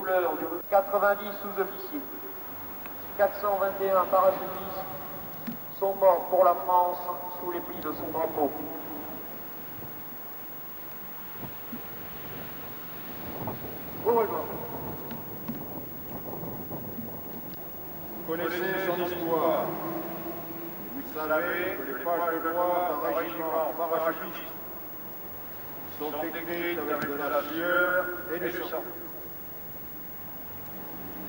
couleurs du 90 sous-officiers, 421 parachutistes sont morts pour la France sous les plis de son drapeau. Vous connaissez son histoire. Vous savez que les pages de gloire d'un régiment parachutiste sont écrites avec de la sueur et du sang.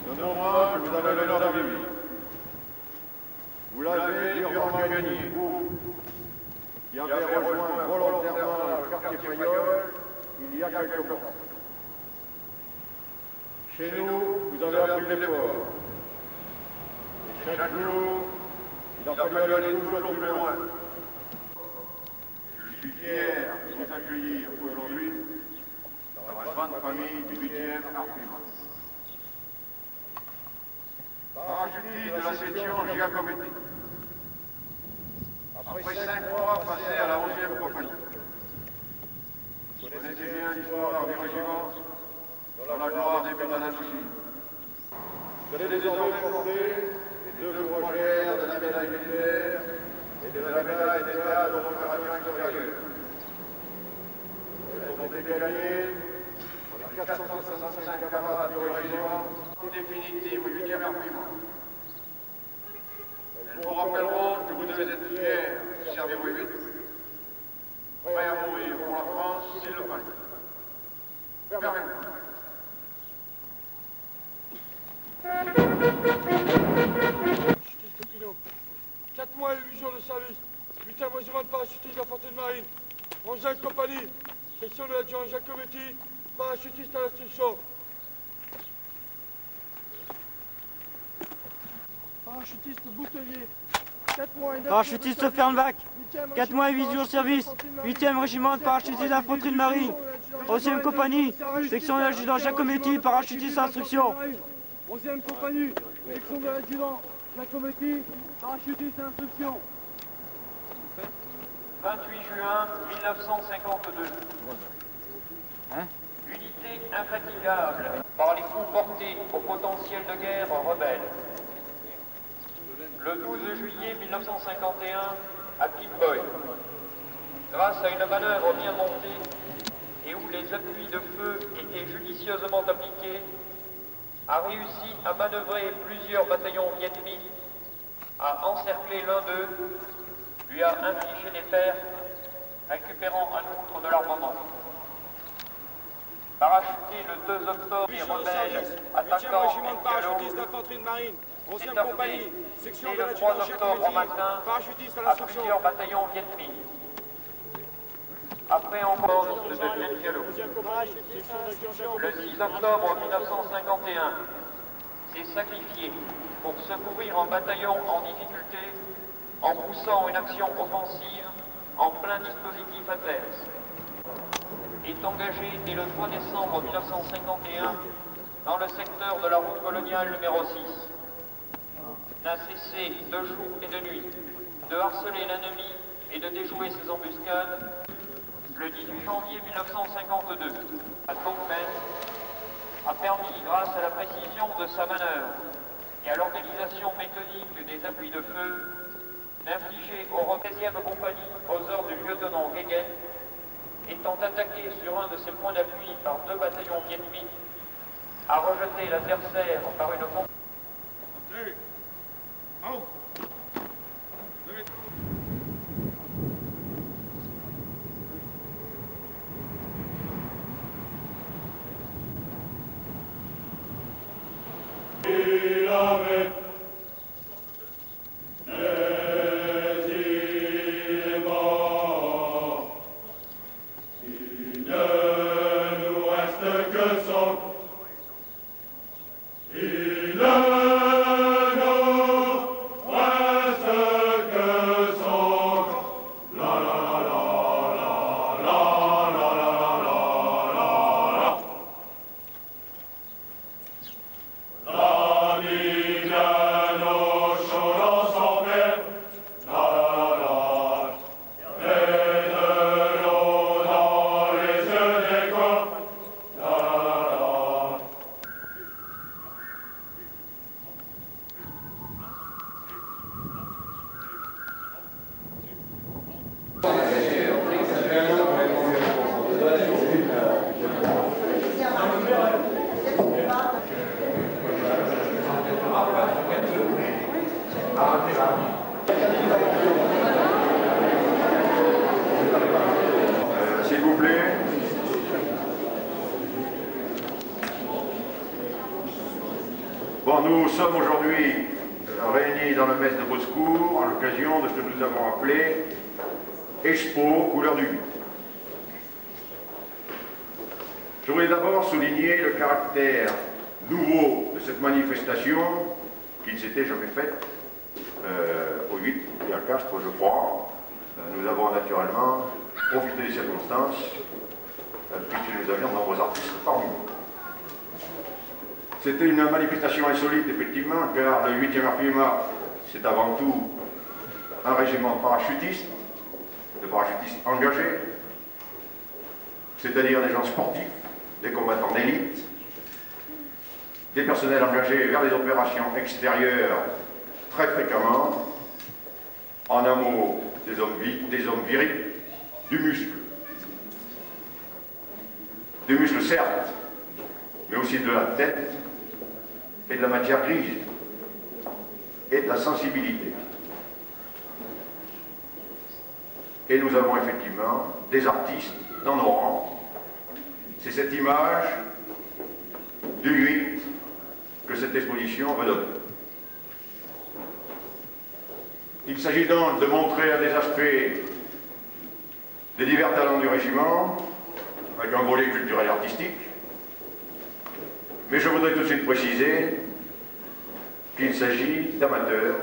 Ce moment que vous avez l'honneur de vivre, vous l'avez durement gagné, vous, qui avez rejoint volontairement le quartier Fayolle il y a quelques mois. Chez nous, vous avez appris l'effort. Et chaque jour, il a fallu aller toujours plus loin. Je suis fier de vous accueillir aujourd'hui dans la grande famille du 8e armement. Parachutiste de la section Giacometti. Après 5 mois passés à la 11e compagnie. Vous connaissez bien l'histoire du régiment dans la gloire des Bétanacouchis. Vous allez désormais porter les 2 fourragères de la médaille militaire et de la médaille d'État de l'opération extérieure. Elles ont été gagnées par les 465 camarades du régiment définitive au 8e armement. Elles vous rappelleront que vous devez être fiers de servir au 8, prêts à mourir pour la France s'il le fallait. Permettez-moi. Parachutiste Pinot. 4 mois et 8 jours de service. 8e régiment de parachutistes d'infanterie de marine. 11e compagnie. Section de l'adjudant Giacometti. Parachutiste à l'instruction. Parachutiste Boutelier. 4 mois et 9 Parachutiste Fernbach. 4 mois et 8 jours de service. 8e régiment de parachutistes d'infanterie de marine. 11e compagnie. Section de l'adjudant Giacometti. Parachutiste à l'instruction. 11e compagnie, section de l'adjudant Giacometti, parachutiste d'instruction. 28 juin 1952. Unité infatigable par les coups portés au potentiel de guerre rebelle. Le 12 juillet 1951, à Pimboy, grâce à une manœuvre bien montée et où les appuis de feu étaient judicieusement appliqués, a réussi à manœuvrer plusieurs bataillons vietnamiens, a encerclé l'un d'eux, lui a infligé des pertes, récupérant un outre de l'armement. Parachuté le 2 octobre, les rebelles attaquant régiment de parachutistes d'infanterie de marine, 11e compagnie, section de le 3 octobre au matin, parachutiste à à l'instruction. plusieurs bataillons vietnamiens. Après encore de Nel-Diallo. Le 6 octobre 1951, s'est sacrifié pour secourir un bataillon en difficulté en poussant une action offensive en plein dispositif adverse. Est engagé dès le 3 décembre 1951 dans le secteur de la route coloniale numéro 6. N'a cessé de jour et de nuit de harceler l'ennemi et de déjouer ses embuscades. Le 18 janvier 1952, à Tonquin, a permis, grâce à la précision de sa manœuvre et à l'organisation méthodique des appuis de feu, d'infliger au 13e compagnie, aux ordres du lieutenant Guéguen, étant attaqué sur un de ses points d'appui par 2 bataillons vietnamiens, a rejeté l'adversaire par une bombe. Alors nous sommes aujourd'hui réunis dans la messe de Beausecours à l'occasion de ce que nous avons appelé Expo Couleur du 8. Je voudrais d'abord souligner le caractère nouveau de cette manifestation qui ne s'était jamais faite au 8 et à Castres, je crois. Nous avons naturellement profité des circonstances puisque nous avions de nombreux artistes parmi nous. C'était une manifestation insolite, effectivement, car le 8e RPMA, c'est avant tout un régiment de parachutistes engagés, c'est-à-dire des gens sportifs, des combattants d'élite, des personnels engagés vers les opérations extérieures très fréquemment, en un mot, des hommes virils, du muscle. Du muscle certes, mais aussi de la tête et de la matière grise et de la sensibilité. Et nous avons effectivement des artistes dans nos rangs. C'est cette image du 8 que cette exposition veut donner. Il s'agit donc de montrer un des aspects des divers talents du régiment, avec un volet culturel et artistique. Mais je voudrais tout de suite préciser qu'il s'agit d'amateurs,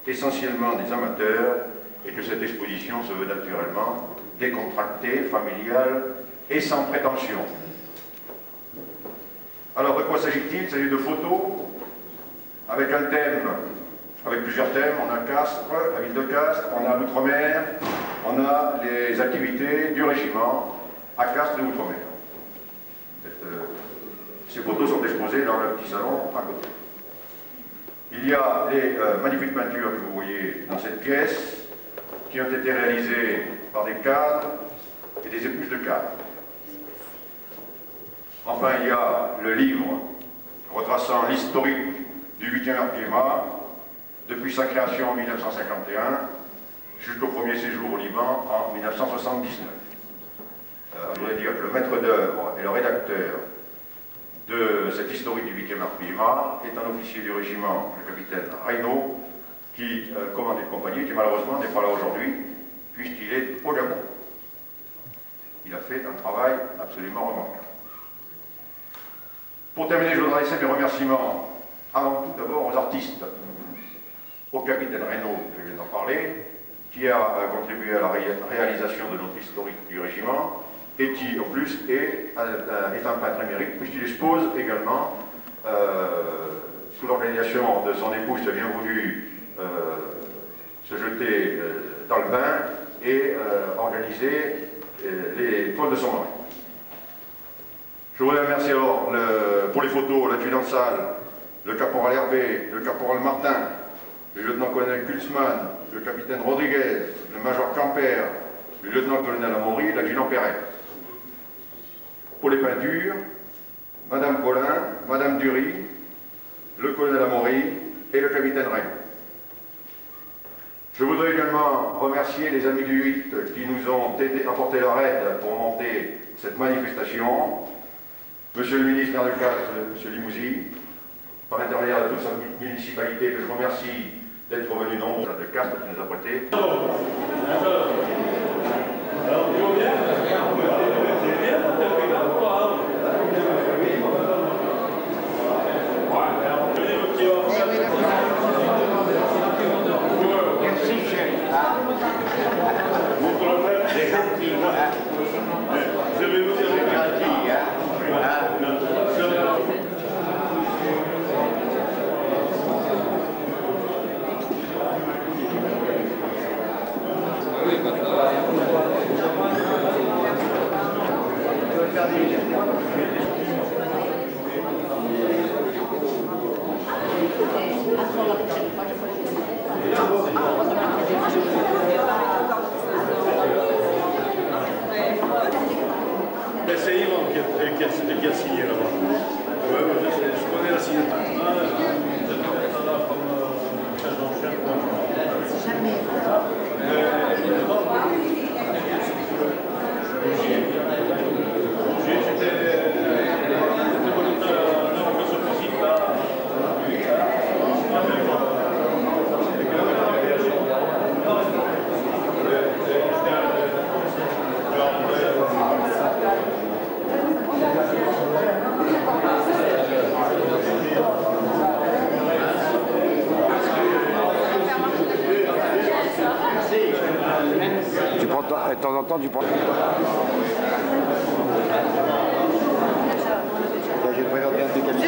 essentiellement des amateurs, et que cette exposition se veut naturellement décontractée, familiale et sans prétention. Alors de quoi s'agit-il? Il s'agit de photos avec un thème, avec plusieurs thèmes. On a Castres, la ville de Castres, on a l'outre-mer, on a les activités du régiment à Castres et l'outre-mer. Ces photos sont exposées dans le petit salon à côté. Il y a les magnifiques peintures que vous voyez dans cette pièce, qui ont été réalisées par des cadres et des épouses de cadres. Enfin, il y a le livre retraçant l'historique du 8e RPMA, depuis sa création en 1951 jusqu'au premier séjour au Liban en 1979. Je voudrais dire que le maître d'œuvre et le rédacteur de cette historique du 8e RPMA est un officier du régiment, le capitaine Reynaud, qui commande une compagnie, qui malheureusement n'est pas là aujourd'hui, puisqu'il est au Gabon. Il a fait un travail absolument remarquable. Pour terminer, je voudrais adresser mes remerciements avant tout d'abord aux artistes, au capitaine Reynaud, je viens d'en parler, qui a contribué à la réalisation de notre historique du régiment, et qui, en plus, est un peintre émérite, puisqu'il expose également, sous l'organisation de son épouse qui a bien voulu se jeter dans le bain et organiser les toiles de son mari. Je voudrais remercier alors pour les photos l'adjudant de salle, le caporal Hervé, le caporal Martin, le lieutenant-colonel Kulzmann, le capitaine Rodriguez, le major Camper, le lieutenant-colonel Amaury, l'adjudant Perret. Pour les peintures, Madame Collin, Madame Dury, le colonel Amaury et le capitaine Rey. Je voudrais également remercier les amis du 8 qui nous ont apporté leur aide pour monter cette manifestation. Monsieur le ministre maire de Castres, Monsieur Limousin, par l'intermédiaire de toute sa municipalité, que je remercie d'être venu nombreux de Castres qui nous a prêté. C'est Yvan qui a signé là-bas. Je connais la signature. J'étais volontaire dans ce principe-là. temps en temps, tu prends... Je préfère bien te calmer.